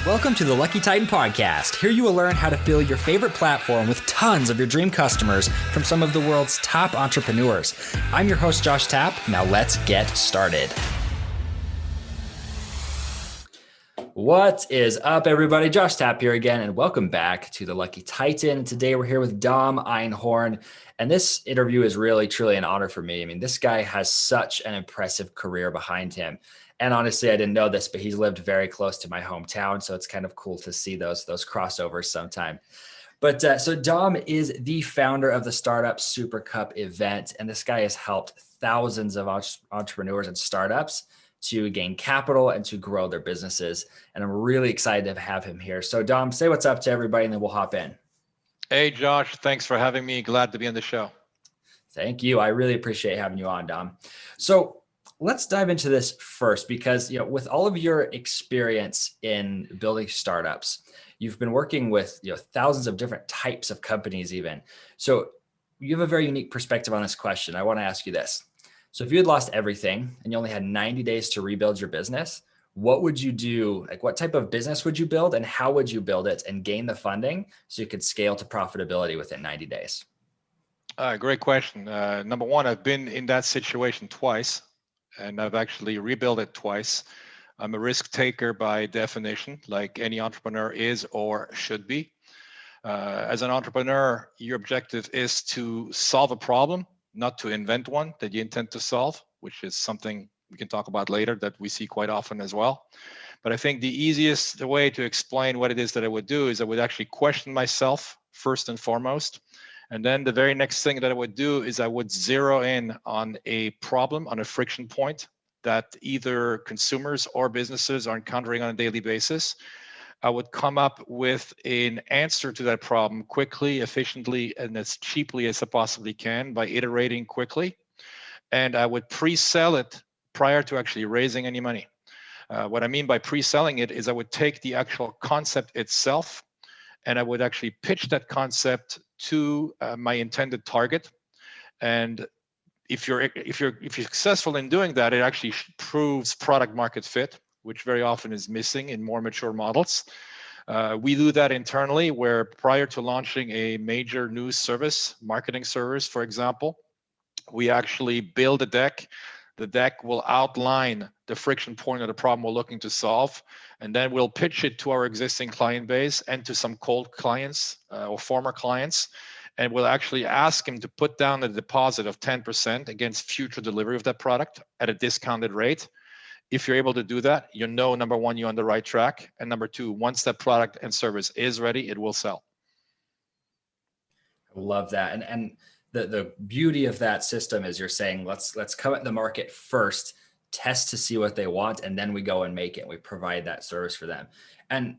Welcome to the Lucky Titan Podcast. Here you will learn how to fill your favorite platform with tons of your dream customers from some of the world's top entrepreneurs. I'm your host, Josh Tapp. Now let's get started. What is up, everybody? Josh Tapp here again, and welcome back to the Lucky Titan. Today we're here with Dom Einhorn, and this interview is really, truly an honor for me. I mean, this guy has such an impressive career behind him. And honestly, I didn't know this, but he's lived very close to my hometown. So it's kind of cool to see those crossovers sometime. But so Dom is the founder of the Startup Super Cup event. And this guy has helped thousands of entrepreneurs and startups to gain capital and to grow their businesses. And I'm really excited to have him here. So Dom, say what's up to everybody and then we'll hop in. Hey, Josh, thanks for having me. Glad to be on the show. Thank you. I really appreciate having you on, Dom. So let's dive into this first because, with all of your experience in building startups, you've been working with, thousands of different types of companies even. So you have a very unique perspective on this question. I want to ask you this. So if you had lost everything and you only had 90 days to rebuild your business, what would you do? Like, what type of business would you build and how would you build it and gain the funding so you could scale to profitability within 90 days? Great question. Number one, I've been in that situation twice. And I've actually rebuilt it twice. I'm a risk taker by definition, like any entrepreneur is or should be. As an entrepreneur, your objective is to solve a problem, not to invent one that you intend to solve, which is something we can talk about later that we see quite often as well. But I think the easiest way to explain what it is that I would do is I would actually question myself first and foremost. And then the very next thing that I would do is I would zero in on a problem, on a friction point that either consumers or businesses are encountering on a daily basis. I would come up with an answer to that problem quickly, efficiently, and as cheaply as I possibly can by iterating quickly. And I would pre-sell it prior to actually raising any money. What I mean by pre-selling it is I would take the actual concept itself and I would actually pitch that concept to my intended target. And if you're successful in doing that, it actually proves product market fit, which very often is missing in more mature models. We do that internally, where prior to launching a major news service, marketing service, for example, we actually build a deck. The deck will outline the friction point of the problem we're looking to solve, and then we'll pitch it to our existing client base and to some cold clients or former clients, and we'll actually ask them to put down a deposit of 10% against future delivery of that product at a discounted rate. If you're able to do that, number one, you're on the right track, and number two, once that product and service is ready, it will sell. I love that. And the beauty of that system is you're saying, let's come at the market first, test to see what they want, and then we go and make it. We provide that service for them. And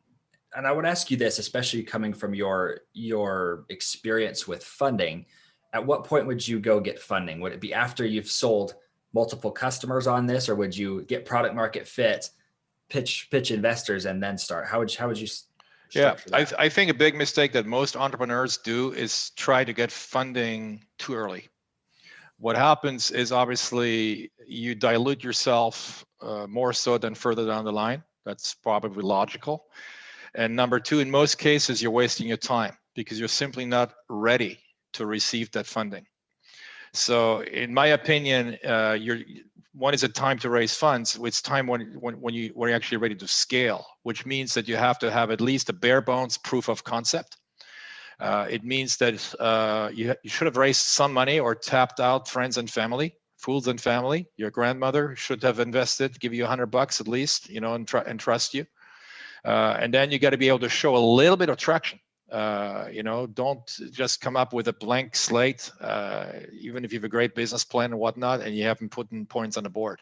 I would ask you this, especially coming from your experience with funding, at what point would you go get funding? Would it be after you've sold multiple customers on this, or would you get product market fit, pitch investors, and then start? How would you? Yeah, I think a big mistake that most entrepreneurs do is try to get funding too early. What happens is obviously you dilute yourself more so than further down the line. That's probably logical. And number two, in most cases, you're wasting your time because you're simply not ready to receive that funding. So in my opinion, one is a time to raise funds. It's time when you're actually ready to scale, which means that you have to have at least a bare bones proof of concept. It means that you should have raised some money or tapped out friends and family, fools and family. Your grandmother should have invested, give you $100 at least, and trust you. And then you got to be able to show a little bit of traction. Don't just come up with a blank slate, even if you have a great business plan and whatnot, and you haven't put in points on the board,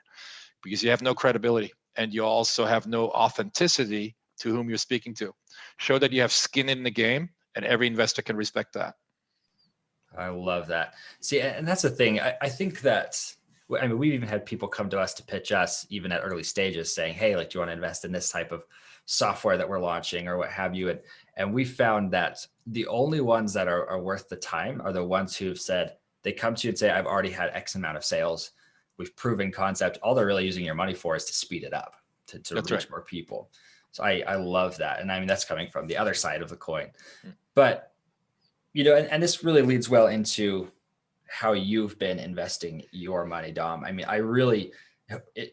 because you have no credibility and you also have no authenticity to whom you're speaking to. Show that you have skin in the game, and every investor can respect that. I love that. See, and that's the thing. I think that, we've even had people come to us to pitch us even at early stages saying, hey, do you want to invest in this type of software that we're launching or what have you? And we found that the only ones that are worth the time are the ones who've said, they come to you and say, I've already had X amount of sales. We've proven concept. All they're really using your money for is to speed it up, to reach more people. So I love that. And I mean, that's coming from the other side of the coin. Mm. But, and this really leads well into how you've been investing your money, Dom. I mean,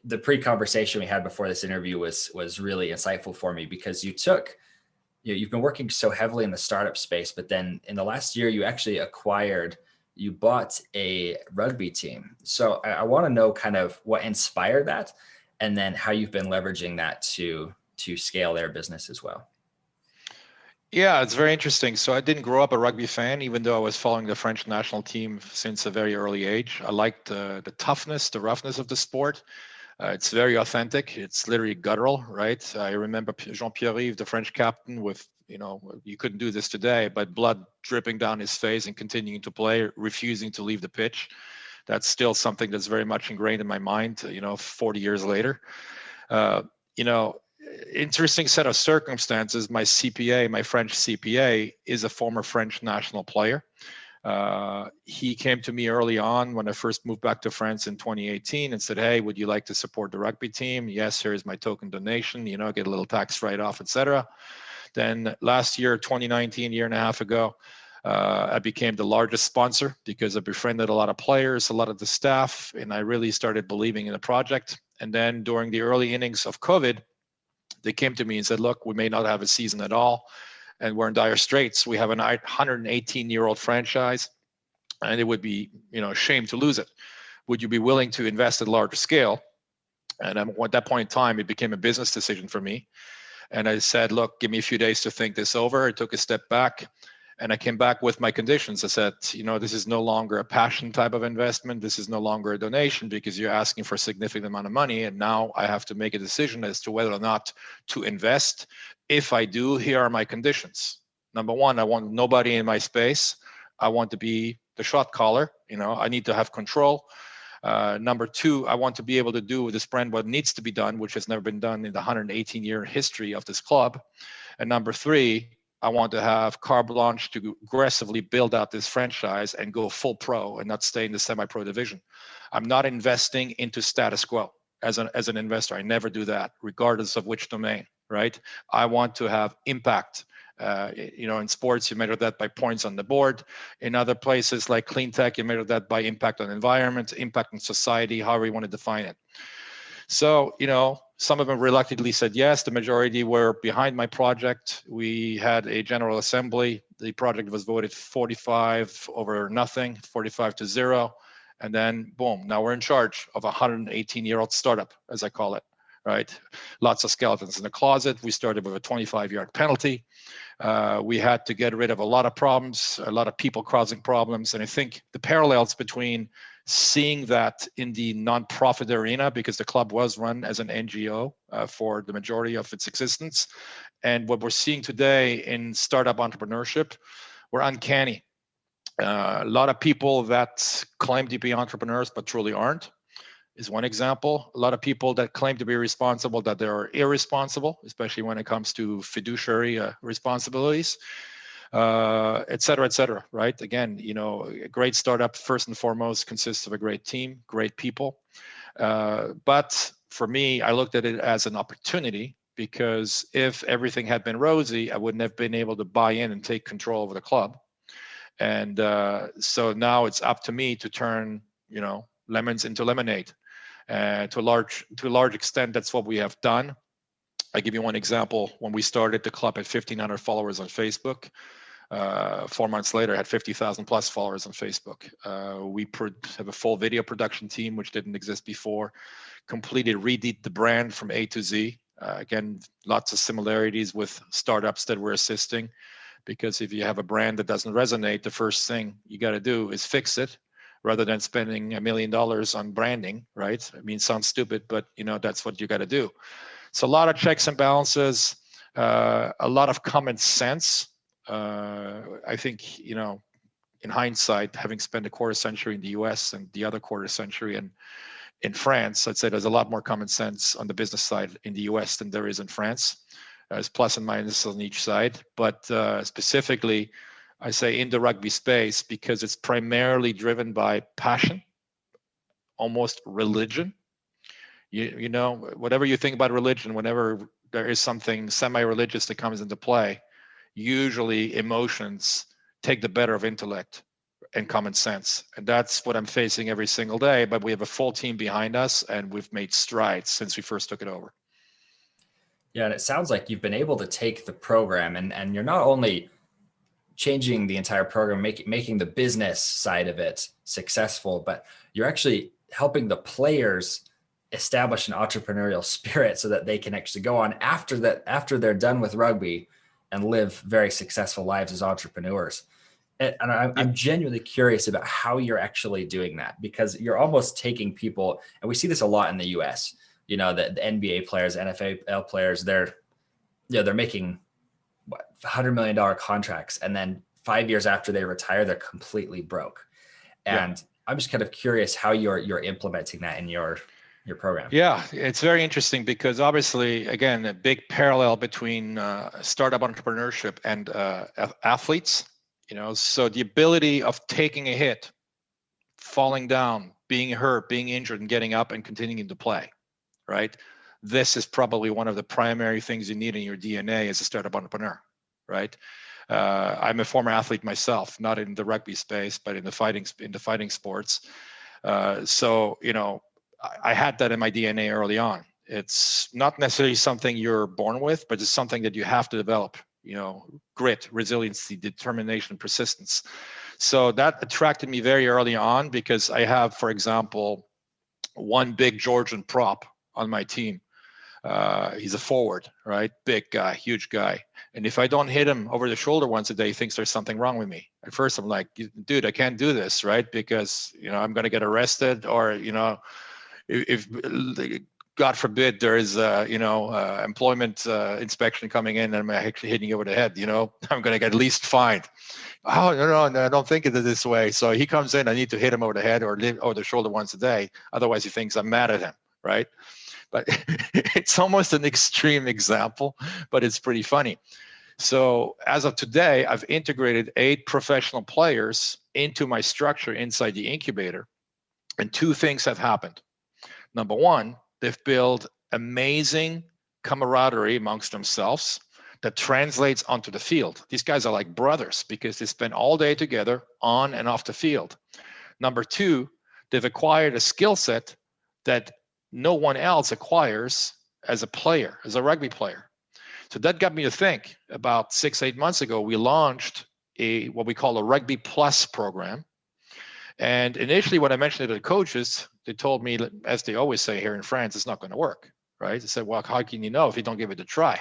the pre-conversation we had before this interview was really insightful for me, because you've been working so heavily in the startup space, but then in the last year, you bought a rugby team. So I want to know kind of what inspired that, and then how you've been leveraging that to scale their business as well. Yeah, it's very interesting. So I didn't grow up a rugby fan, even though I was following the French national team since a very early age. I liked the toughness, the roughness of the sport. It's very authentic. It's literally guttural, right? I remember Jean-Pierre, the French captain, with, you couldn't do this today, but blood dripping down his face and continuing to play, refusing to leave the pitch. That's still something that's very much ingrained in my mind, 40 years later. Interesting set of circumstances. My CPA, my French CPA, is a former French national player. He came to me early on when I first moved back to France in 2018 and said, "Hey, would you like to support the rugby team? Yes, here's my token donation, get a little tax write-off, etc." Then last year, 2019, year and a half ago, I became the largest sponsor because I befriended a lot of players, a lot of the staff, and I really started believing in the project. And then during the early innings of COVID, they came to me and said, "Look, we may not have a season at all, and we're in dire straits. We have an 118-year-old franchise, and it would be, a shame to lose it. Would you be willing to invest at a larger scale?" And at that point in time, it became a business decision for me. And I said, "Look, give me a few days to think this over." I took a step back, and I came back with my conditions. I said, this is no longer a passion type of investment. This is no longer a donation, because you're asking for a significant amount of money. And now I have to make a decision as to whether or not to invest. If I do, here are my conditions. Number one, I want nobody in my space. I want to be the shot caller. I need to have control. Number two, I want to be able to do with this brand what needs to be done, which has never been done in the 118-year history of this club. And number three, I want to have carte blanche to aggressively build out this franchise and go full pro and not stay in the semi-pro division. I'm not investing into status quo as an investor. I never do that, regardless of which domain, right? I want to have impact. In sports, you measure that by points on the board. In other places like clean tech, you measure that by impact on environment, impact on society, however you want to define it. So, some of them reluctantly said yes. The majority were behind my project. We had a general assembly. The project was voted 45 over nothing, 45-0. And then boom, now we're in charge of a 118-year-old startup, as I call it, right? Lots of skeletons in the closet. We started with a 25-yard penalty. We had to get rid of a lot of problems, a lot of people causing problems. And I think the parallels between seeing that in the nonprofit arena, because the club was run as an NGO for the majority of its existence, and what we're seeing today in startup entrepreneurship, were uncanny. A lot of people that claim to be entrepreneurs but truly aren't is one example. A lot of people that claim to be responsible that they are irresponsible, especially when it comes to fiduciary responsibilities. Et cetera, right? Again, a great startup, first and foremost, consists of a great team, great people. But for me, I looked at it as an opportunity, because if everything had been rosy, I wouldn't have been able to buy in and take control over the club. And so now it's up to me to turn, lemons into lemonade. To a large extent, that's what we have done. I give you one example. When we started the club at 1,500 followers on Facebook, 4 months later, I had 50,000 plus followers on Facebook. We have a full video production team, which didn't exist before. Completely redid the brand from A to Z. Again, lots of similarities with startups that we're assisting, because if you have a brand that doesn't resonate, the first thing you got to do is fix it, rather than spending $1 million on branding, right? I mean, sounds stupid, but that's what you got to do. So a lot of checks and balances, a lot of common sense. I think, in hindsight, having spent a quarter century in the US and the other quarter century in France, I'd say there's a lot more common sense on the business side in the US than there is in France. There's plus and minus on each side, but specifically, I say in the rugby space, because it's primarily driven by passion, almost religion. Whatever you think about religion, whenever there is something semi-religious that comes into play, usually emotions take the better of intellect and common sense. And that's what I'm facing every single day. But we have a full team behind us, and we've made strides since we first took it over. Yeah, and it sounds like you've been able to take the program and you're not only changing the entire program, making the business side of it successful, but you're actually helping the players establish an entrepreneurial spirit so that they can actually go on after they're done with rugby and live very successful lives as entrepreneurs. And I'm genuinely curious about how you're actually doing that, because you're almost taking people, and we see this a lot in the US, you know, the NBA players, NFL players, they're making what, $100 million contracts. And then 5 years after they retire, they're completely broke. And I'm just kind of curious how you're implementing that in your program. Yeah, it's very interesting because obviously, again, a big parallel between startup entrepreneurship and athletes. You know, so the ability of taking a hit, falling down, being hurt, being injured, and getting up and continuing to play, right? This is probably one of the primary things you need in your DNA as a startup entrepreneur, right? I'm a former athlete myself, not in the rugby space, but in the fighting sports. So, you know, I had that in my DNA early on. It's not necessarily something you're born with, but it's something that you have to develop. You know, grit, resiliency, determination, persistence. So that attracted me very early on because I have, for example, one big Georgian prop on my team. He's a forward, right? Big guy, huge guy. And if I don't hit him over the shoulder once a day, he thinks there's something wrong with me. At first, I'm like, dude, I can't do this, right? Because, you know, I'm going to get arrested, or, you know, if God forbid there is employment inspection coming in and I'm actually hitting you over the head, you know, I'm going to get at least fined. Oh, no, I don't think of it this way. So he comes in, I need to hit him over the head or over the shoulder once a day. Otherwise, he thinks I'm mad at him, right? But it's almost an extreme example, but it's pretty funny. So as of today, I've integrated 8 professional players into my structure inside the incubator. And 2 things have happened. Number one, they've built amazing camaraderie amongst themselves that translates onto the field. These guys are like brothers because they spend all day together on and off the field. Number 2, they've acquired a skill set that no one else acquires as a player, as a rugby player. So that got me to think. About 6-8 months ago, we launched what we call a Rugby Plus program. And initially, when I mentioned it to the coaches, they told me, as they always say here in France, it's not going to work, right? They said, well, how can you know if you don't give it a try?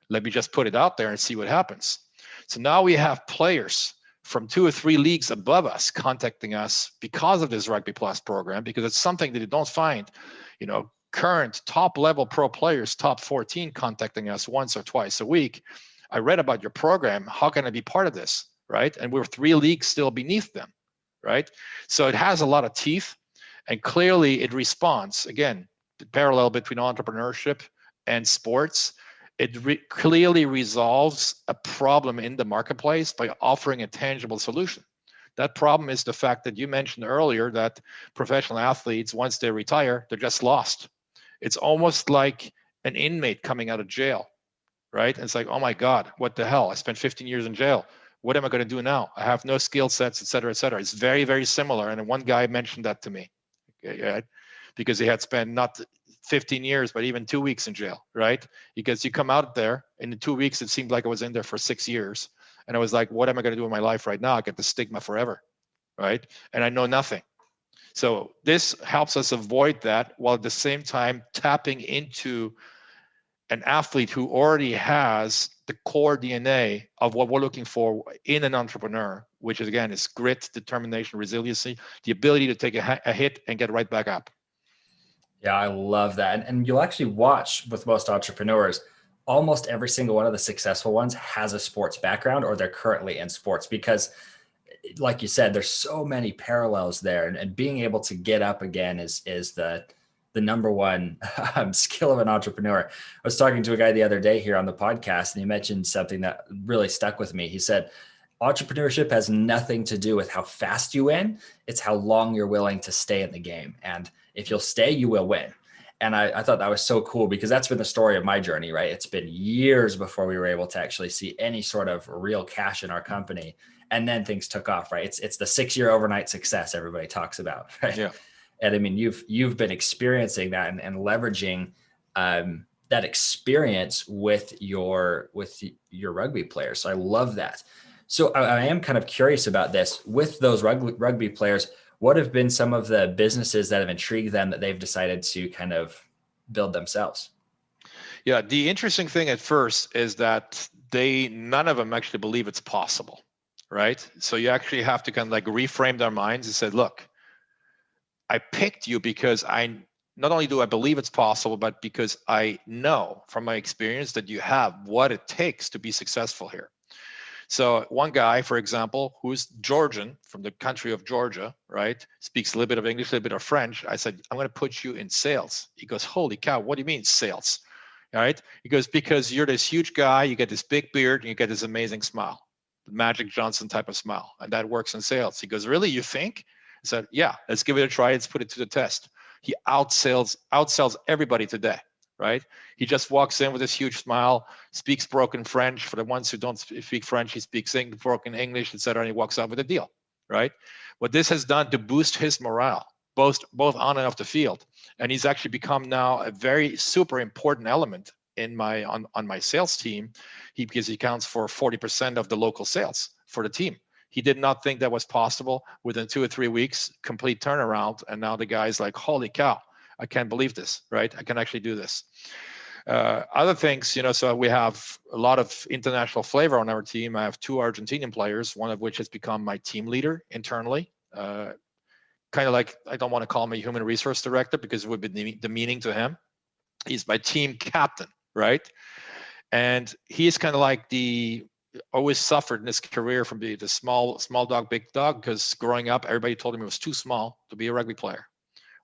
Let me just put it out there and see what happens. So now we have players from 2 or 3 leagues above us contacting us because of this Rugby Plus program, because it's something that you don't find, you know, current top level pro players, top 14 contacting us once or twice a week. I read about your program. How can I be part of this, right? And we're 3 leagues still beneath them, right? So it has a lot of teeth, and clearly it responds. Again, the parallel between entrepreneurship and sports, it clearly resolves a problem in the marketplace by offering a tangible solution. That problem is the fact that you mentioned earlier that professional athletes, once they retire, they're just lost. It's almost like an inmate coming out of jail, right? And it's like, oh my God, what the hell? I spent 15 years in jail. What am I going to do now? I have no skill sets, et cetera, et cetera. It's very, very similar. And one guy mentioned that to me, okay, because he had spent not 15 years, but even 2 weeks in jail, right? Because you come out there, and in 2 weeks, it seemed like I was in there for 6 years. And I was like, what am I going to do in my life right now? I get the stigma forever, right? And I know nothing. So this helps us avoid that, while at the same time tapping into an athlete who already has the core DNA of what we're looking for in an entrepreneur, which is, again, is grit, determination, resiliency, the ability to take a hit and get right back up. Yeah, I love that. And you'll actually watch with most entrepreneurs, almost every single one of the successful ones has a sports background, or they're currently in sports, because like you said, there's so many parallels there, and being able to get up again is the number one skill of an entrepreneur. I was talking to a guy the other day here on the podcast, and he mentioned something that really stuck with me. He said, entrepreneurship has nothing to do with how fast you win. It's how long you're willing to stay in the game. And if you'll stay, you will win. And I thought that was so cool because that's been the story of my journey, right? It's been years before we were able to actually see any sort of real cash in our company. And then things took off, right? It's the 6-year overnight success everybody talks about, right? Yeah. And I mean, you've been experiencing that and leveraging that experience with your rugby players. So I love that. So I am kind of curious about this with those rugby players. What have been some of the businesses that have intrigued them that they've decided to kind of build themselves? Yeah, the interesting thing at first is that none of them actually believe it's possible, right? So you actually have to kind of like reframe their minds and say, look, I picked you because not only do I believe it's possible, but because I know from my experience that you have what it takes to be successful here. So one guy, for example, who's Georgian from the country of Georgia, right, speaks a little bit of English, a little bit of French. I said, I'm going to put you in sales. He goes, holy cow, what do you mean sales? All right. He goes, because you're this huge guy, you get this big beard, and you get this amazing smile, the Magic Johnson type of smile, and that works in sales. He goes, really, you think? I said, yeah, let's give it a try. Let's put it to the test. He outsells everybody today, right? He just walks in with this huge smile, speaks broken French. For the ones who don't speak French, he speaks broken English, etc. And he walks out with a deal, right? What this has done to boost his morale, both on and off the field, and he's actually become now a very super important element in on my sales team. Because he accounts for 40% of the local sales for the team. He did not think that was possible. Within 2 or 3 weeks, complete turnaround. And now the guy's like, holy cow, I can't believe this, right? I can actually do this. Other things, so we have a lot of international flavor on our team. I have 2 Argentinian players, one of which has become my team leader internally. Kind of like, I don't want to call him a human resource director because it would be demeaning to him. He's my team captain, right? And he's kind of like always suffered in his career from the small dog, big dog, because growing up, everybody told him he was too small to be a rugby player.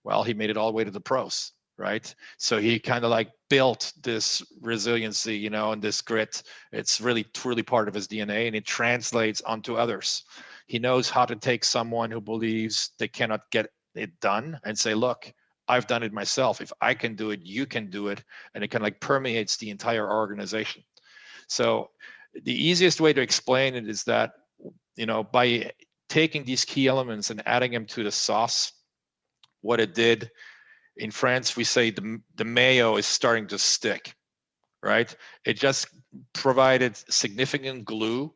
Well, he made it all the way to the pros, right? So he kind of like built this resiliency, and this grit. It's really, truly part of his DNA, and it translates onto others. He knows how to take someone who believes they cannot get it done and say, look, I've done it myself. If I can do it, you can do it. And it kind of like permeates the entire organization. So the easiest way to explain it is that, by taking these key elements and adding them to the sauce, what it did, in France, we say the mayo is starting to stick, right? It just provided significant glue.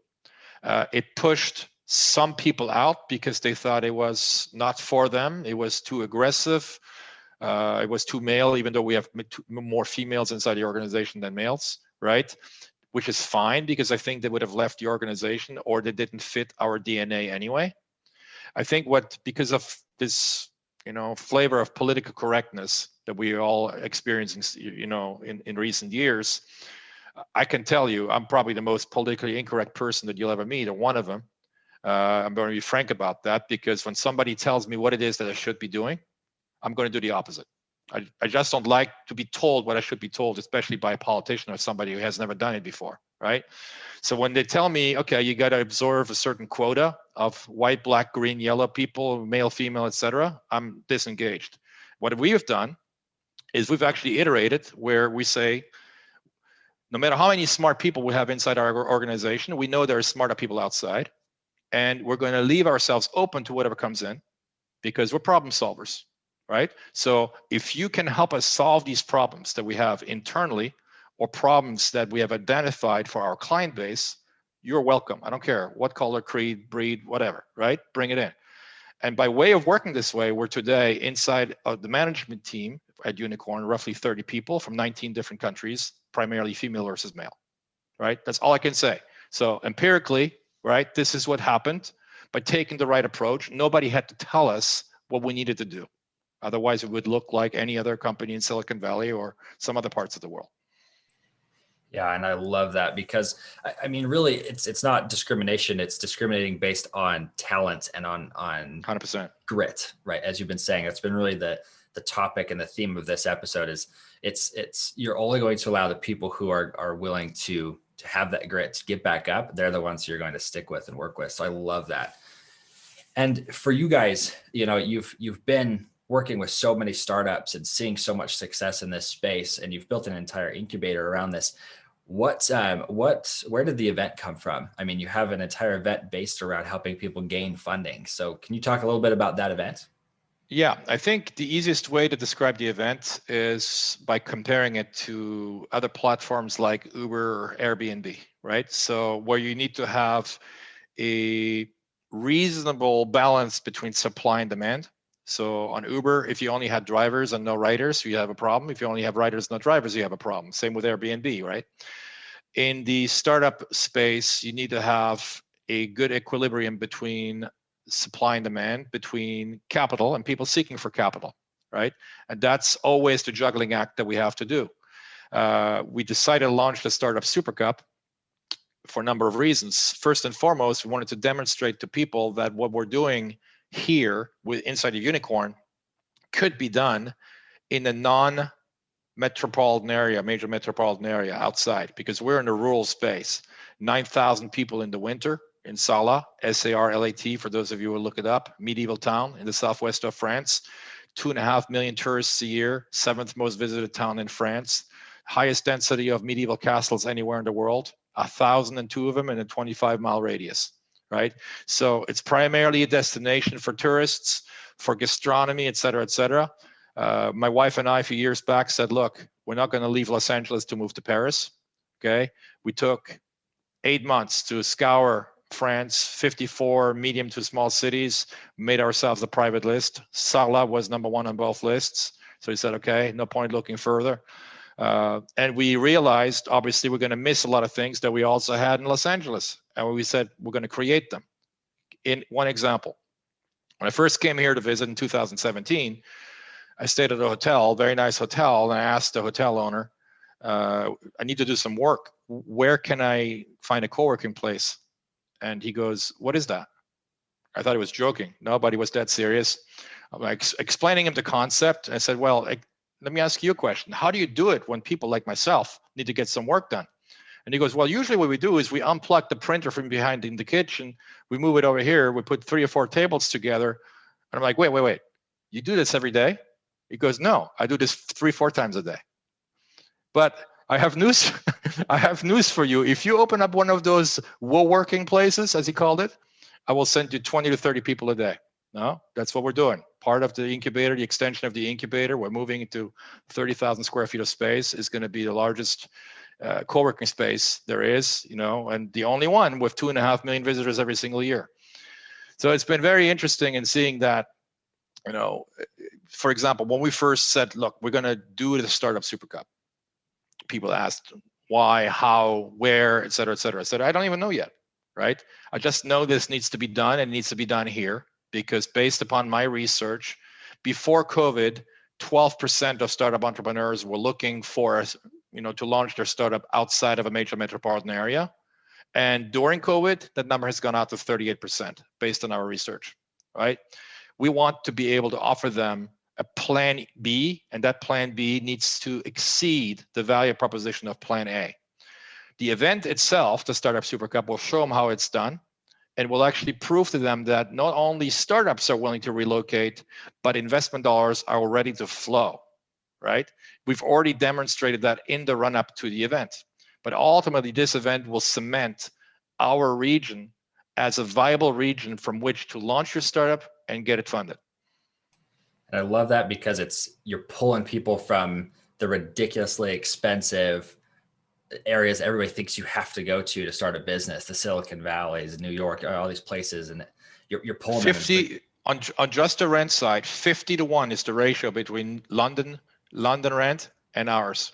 It pushed some people out because they thought it was not for them. It was too aggressive. It was too male, even though we have more females inside the organization than males, right? Which is fine because I think they would have left the organization or they didn't fit our DNA anyway. I think because of this, flavor of political correctness that we all experiencing, in recent years, I can tell you, I'm probably the most politically incorrect person that you'll ever meet, or one of them. I'm going to be frank about that because when somebody tells me what it is that I should be doing, I'm going to do the opposite. I just don't like to be told what I should be told, especially by a politician or somebody who has never done it before, right? So when they tell me, okay, you got to observe a certain quota of white, black, green, yellow people, male, female, etc., I'm disengaged. What we have done is we've actually iterated where we say, no matter how many smart people we have inside our organization, we know there are smarter people outside, and we're going to leave ourselves open to whatever comes in because we're problem solvers. Right? So if you can help us solve these problems that we have internally or problems that we have identified for our client base, you're welcome. I don't care what color, creed, breed, whatever, right? Bring it in. And by way of working this way, we're today inside of the management team at Unicorn, roughly 30 people from 19 different countries, primarily female versus male, right? That's all I can say. So empirically, right, this is what happened. By taking the right approach, nobody had to tell us what we needed to do. Otherwise, it would look like any other company in Silicon Valley or some other parts of the world. Yeah, and I love that because I mean, really, it's not discrimination. It's discriminating based on talent and on 100% grit, right? As you've been saying, it's been really the topic and the theme of this episode is it's you're only going to allow the people who are willing to have that grit to get back up. They're the ones you're going to stick with and work with. So I love that. And for you guys, you've been working with so many startups and seeing so much success in this space, and you've built an entire incubator around this. Where did the event come from? I mean, you have an entire event based around helping people gain funding. So can you talk a little bit about that event? Yeah, I think the easiest way to describe the event is by comparing it to other platforms like Uber or Airbnb, right? So where you need to have a reasonable balance between supply and demand. So on Uber, if you only had drivers and no riders, you have a problem. If you only have riders, no drivers, you have a problem. Same with Airbnb, right? In the startup space, you need to have a good equilibrium between supply and demand, between capital and people seeking for capital, right? And that's always the juggling act that we have to do. We decided to launch the Startup Super Cup for a number of reasons. First and foremost, we wanted to demonstrate to people that what we're doing here with inside a unicorn could be done in a non-metropolitan area, major metropolitan area outside, because we're in a rural space. 9,000 people in the winter in Sarlat, Sarlat, for those of you who look it up, medieval town in the southwest of France. 2.5 million tourists a year, 7th most visited town in France, highest density of medieval castles anywhere in the world, 1,002 of them in a 25-mile radius, right? So it's primarily a destination for tourists, for gastronomy, et cetera, et cetera. My wife and I, a few years back, said, look, we're not going to leave Los Angeles to move to Paris, okay? We took 8 months to scour France, 54 medium to small cities, made ourselves a private list. Sarlat was #1 on both lists. So he said, okay, no point looking further. And we realized, obviously, we're going to miss a lot of things that we also had in Los Angeles. And we said, we're going to create them. In one example, when I first came here to visit in 2017, I stayed at a hotel, very nice hotel, and I asked the hotel owner, I need to do some work. Where can I find a co-working place? And he goes, what is that? I thought he was joking. Nobody was dead serious. I'm like explaining him the concept. I said, well, let me ask you a question. How do you do it when people like myself need to get some work done? And he goes, well, usually what we do is we unplug the printer from behind in the kitchen. We move it over here. We put 3 or 4 tables together. And I'm like, wait. You do this every day? He goes, no, I do this 3-4 times a day. But I have news. I have news for you. If you open up one of those wo-working places, as he called it, I will send you 20 to 30 people a day. No, that's what we're doing. Part of the incubator, the extension of the incubator, we're moving into 30,000 square feet of space. Is going to be the largest co-working space there is, and the only one with 2.5 million visitors every single year. So it's been very interesting in seeing that. For example, when we first said, look, we're going to do the Startup Super Cup, people asked why, how, where, et cetera, et cetera. I said, I don't even know yet, right? I just know this needs to be done, and it needs to be done here, because based upon my research, before COVID, 12% of startup entrepreneurs were looking for, to launch their startup outside of a major metropolitan area. And during COVID, that number has gone out to 38% based on our research, right? We want to be able to offer them a plan B, and that plan B needs to exceed the value proposition of plan A. The event itself, the Startup Super Cup, will show them how it's done, and will actually prove to them that not only startups are willing to relocate, but investment dollars are ready to flow, right? We've already demonstrated that in the run-up to the event. But ultimately, this event will cement our region as a viable region from which to launch your startup and get it funded. And I love that, because you're pulling people from the ridiculously expensive areas everybody thinks you have to go to start a business, the Silicon Valleys, New York, all these places, and you're pulling 50 on just the rent side. 50-1 is the ratio between London rent and ours.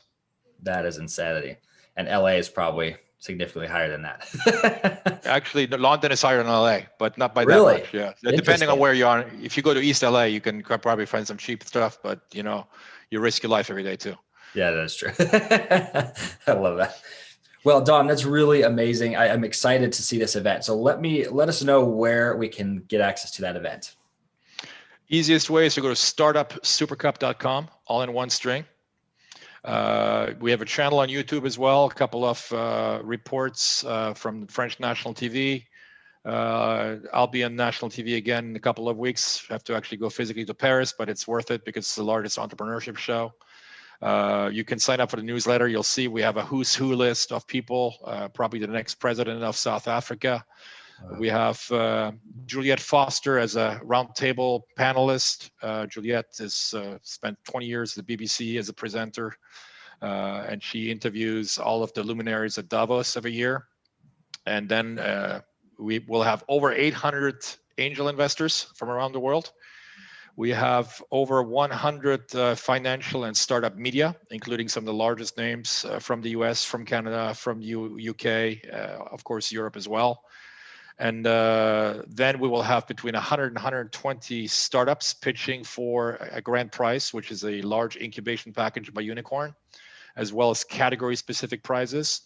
That is insanity, and LA is probably significantly higher than that. Actually, London is higher than LA, but not by really? that much. Yeah, depending on where you are. If you go to East LA, you can probably find some cheap stuff, but you risk your life every day too. Yeah, that is true. I love that. Well, Dom, that's really amazing. I'm excited to see this event. So let us know where we can get access to that event. Easiest way is to go to startupsupercup.com, all in one string. We have a channel on YouTube as well, a couple of reports from French national TV. I'll be on national TV again in a couple of weeks. I have to actually go physically to Paris, but it's worth it because it's the largest entrepreneurship show. You can sign up for the newsletter. You'll see we have a who's who list of people, probably the next president of South Africa. Wow. We have Juliette Foster as a roundtable panelist. Juliette has spent 20 years at the BBC as a presenter, and she interviews all of the luminaries at Davos every year. And then we will have over 800 angel investors from around the world. We have over 100 financial and startup media, including some of the largest names from the US, from Canada, from UK, of course, Europe as well. And then we will have between 100 and 120 startups pitching for a grand prize, which is a large incubation package by Unicorn, as well as category specific prizes.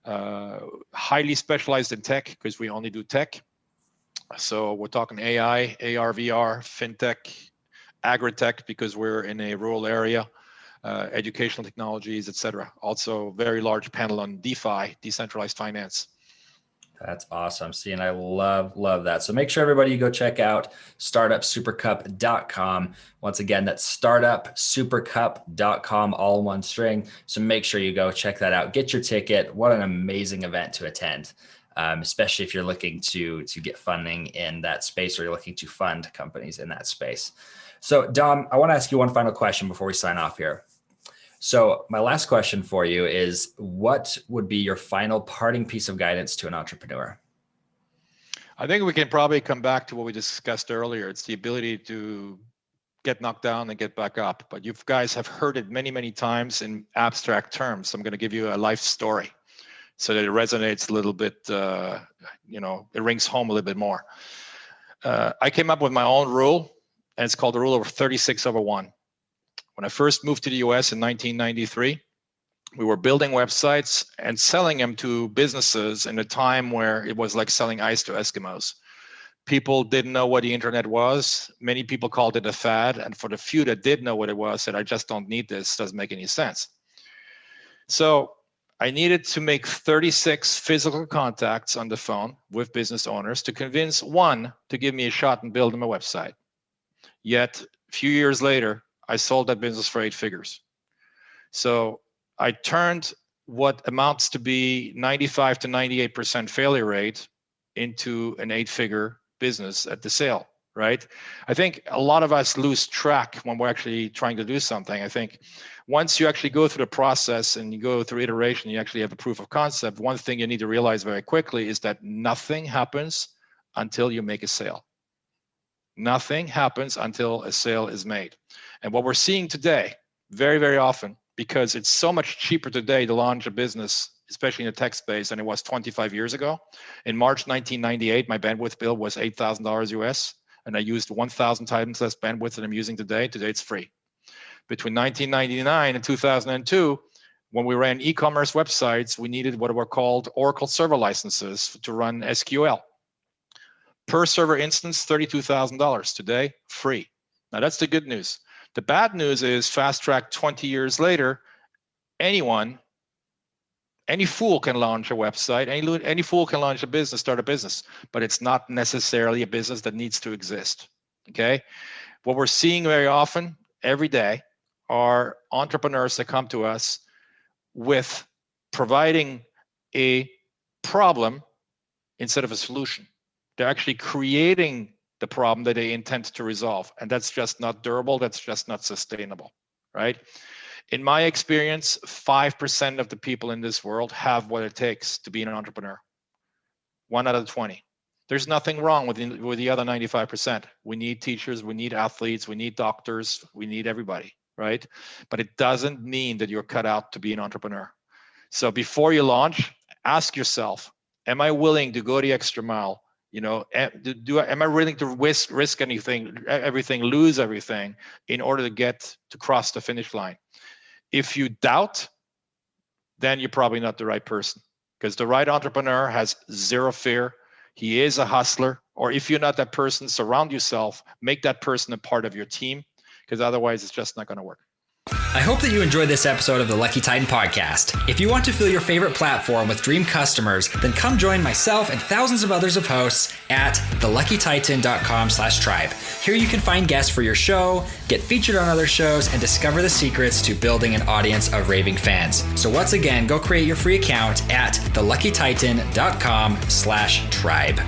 Highly specialized in tech, because we only do tech. So we're talking AI, AR, VR, fintech, agri-tech, because we're in a rural area, educational technologies, etc. Also very large panel on DeFi, decentralized finance. That's awesome. See, and I love that. So make sure everybody you go check out startupsupercup.com. Once again, that's startupsupercup.com, all in one string. So make sure you go check that out. Get your ticket. What an amazing event to attend, especially if you're looking to get funding in that space, or you're looking to fund companies in that space. So Dom, I want to ask you one final question before we sign off here. So my last question for you is, what would be your final parting piece of guidance to an entrepreneur? I think we can probably come back to what we discussed earlier. It's the ability to get knocked down and get back up. But you guys have heard it many, many times in abstract terms. So I'm going to give you a life story so that it resonates a little bit, it rings home a little bit more. I came up with my own rule, and it's called the rule of 36/1. When I first moved to the US in 1993, we were building websites and selling them to businesses in a time where it was like selling ice to Eskimos. People didn't know what the internet was. Many people called it a fad. And for the few that did know what it was, said, I just don't need this, doesn't make any sense. So I needed to make 36 physical contacts on the phone with business owners to convince one to give me a shot and build them a website. Yet a few years later, I sold that business for 8 figures. So I turned what amounts to be 95 to 98% failure rate into an 8-figure business at the sale, right? I think a lot of us lose track when we're actually trying to do something. I think once you actually go through the process and you go through iteration, you actually have a proof of concept. One thing you need to realize very quickly is that nothing happens until you make a sale. Nothing happens until a sale is made. And what we're seeing today, very, very often, because it's so much cheaper today to launch a business, especially in the tech space, than it was 25 years ago. In March 1998, my bandwidth bill was $8,000 US, and I used 1,000 times less bandwidth than I'm using today. Today, it's free. Between 1999 and 2002, when we ran e-commerce websites, we needed what were called Oracle server licenses to run SQL. Per server instance, $32,000. Today, free. Now, that's the good news. The bad news is, fast track 20 years later, any fool can launch a website, any fool can launch a business, start a business, but it's not necessarily a business that needs to exist, okay? What we're seeing very often, every day, are entrepreneurs that come to us with providing a problem instead of a solution. They're actually creating the problem that they intend to resolve. And that's just not durable. That's just not sustainable, right? In my experience, 5% of the people in this world have what it takes to be an entrepreneur. 1 out of 20. There's nothing wrong with the other 95%. We need teachers, we need athletes, we need doctors, we need everybody, right? But it doesn't mean that you're cut out to be an entrepreneur. So before you launch, ask yourself, am I willing to go the extra mile? Am I willing to risk everything, lose everything in order to cross the finish line? If you doubt, then you're probably not the right person, because the right entrepreneur has zero fear. He is a hustler. Or if you're not that person, surround yourself, make that person a part of your team, because otherwise it's just not going to work. I hope that you enjoyed this episode of the Lucky Titan podcast. If you want to fill your favorite platform with dream customers, then come join myself and thousands of others of hosts at theluckytitan.com/tribe. Here you can find guests for your show, get featured on other shows, and discover the secrets to building an audience of raving fans. So once again, go create your free account at theluckytitan.com/tribe.